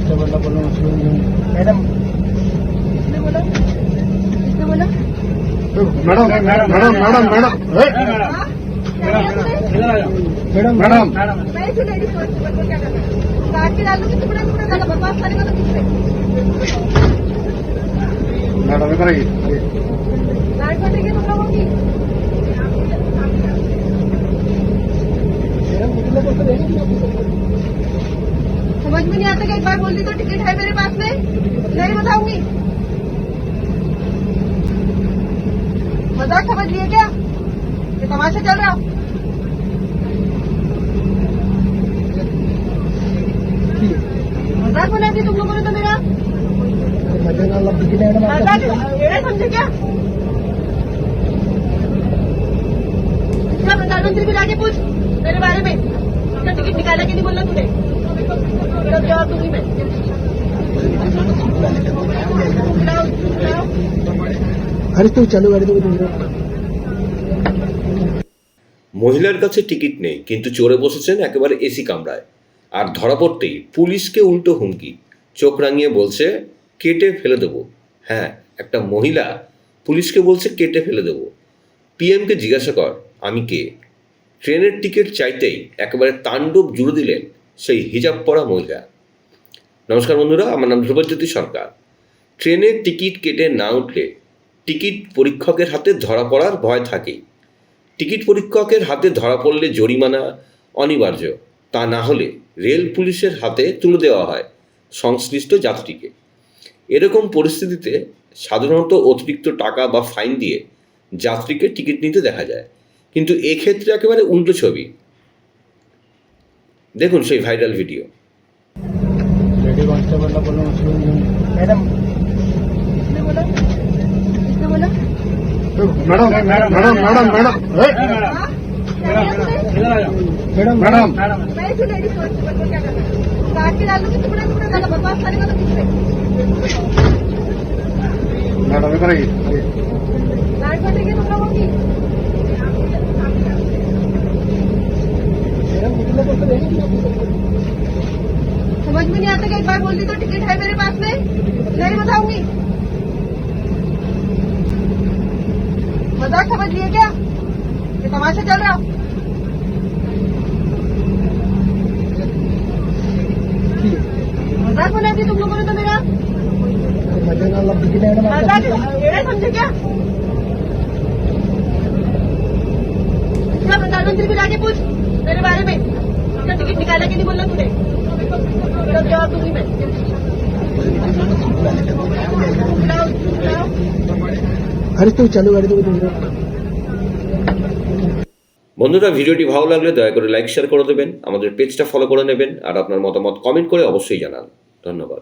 Constable बोलो madam किसने बोला madam madam madam madam madam madam madam मैं इसे लेडीज कांस्टेबल को क्या करना है? काट के डाल दो कि टुकड़ा टुकड़ा डालो, बकवास सारी बात किससे मैडम इधर आइए लाइट बटेगी तुम लोगों की। समझ में नहीं आता कि एक बार बोल दी तो टिकट है मेरे पास में, नहीं बताऊंगी। मजाक समझ लिए क्या? ये तमाशा चल रहा? मजाक बना दी तुम लोगों ने तो मेरा। मजाक ये समझे क्या? क्या प्रधानमंत्री भी लाके पूछ मेरे बारे में, उसका टिकट निकाला कि नहीं बोलना तूने, तब जवाब दूंगी मैं। अरे तू चालू गाड़ी तो মহিলার কাছে টিকিট নেই কিন্তু চড়ে বসেছেন একেবারে এসি কামরায়, আর ধরা পড়তেই পুলিশকে উল্টো হুমকি, চোখ রাঙিয়ে বলছে কেটে ফেলে দেবো। হ্যাঁ, একটা মহিলা পুলিশকে বলছে কেটে ফেলে দেবো। পিএমকে জিজ্ঞাসা কর আমি কে। ট্রেনের টিকিট চাইতেই একেবারে তাণ্ডব জুড়ে দিলেন সেই হিজাব পরা মহিলা। নমস্কার বন্ধুরা, আমার নাম ধ্রুবজ্যোতি সরকার। ট্রেনের টিকিট কেটে না উঠলে টিকিট পরীক্ষকের হাতে ধরা পড়ার ভয় থাকেই। টিকিট পরীক্ষকের হাতে ধরা পড়লে জরিমানা অনিবার্য, তা না হলে রেল পুলিশের হাতে তুলে দেওয়া হয় সংশ্লিষ্ট যাত্রীকে। এরকম পরিস্থিতিতে সাধারণত অতিরিক্ত টাকা বা ফাইন দিয়ে যাত্রীকে টিকিট নিতে দেখা যায়, কিন্তু এক্ষেত্রে একেবারে উল্টো ছবি। দেখুন সেই ভাইরাল ভিডিও। लेडी कांस्टेबल बोलो मैडम किसने बोला madam madam madam madam madam madam madam मैं इसे लेडीज कांस्टेबल को क्या करना है? काट के डाल दो कि टुकड़ा टुकड़ा डालो, बकवास सारी बात किससे मैडम इधर आइए लाइट बटेगी तुम लोगों की। समझ में नहीं आता कि एक बार बोल दी तो टिकट है मेरे पास में, नहीं बताऊंगी। मजाक समझ लिए क्या? ये तमाशा चल रहा? मजाक बना दी तुम लोगों ने तो मेरा। मजाक ये समझे क्या? क्या प्रधानमंत्री भी लाके पूछ मेरे बारे में, उसका टिकट निकाला कि नहीं बोलना तूने, तब जवाब दूंगी मैं। अरे तू चालू गाड़ी तो বন্ধুরা, ভিডিওটি ভালো লাগলে দয়া করে লাইক শেয়ার করে দেবেন, আমাদের পেজটা ফলো করে নেবেন, আর আপনার মতামত কমেন্ট করে অবশ্যই জানান। ধন্যবাদ।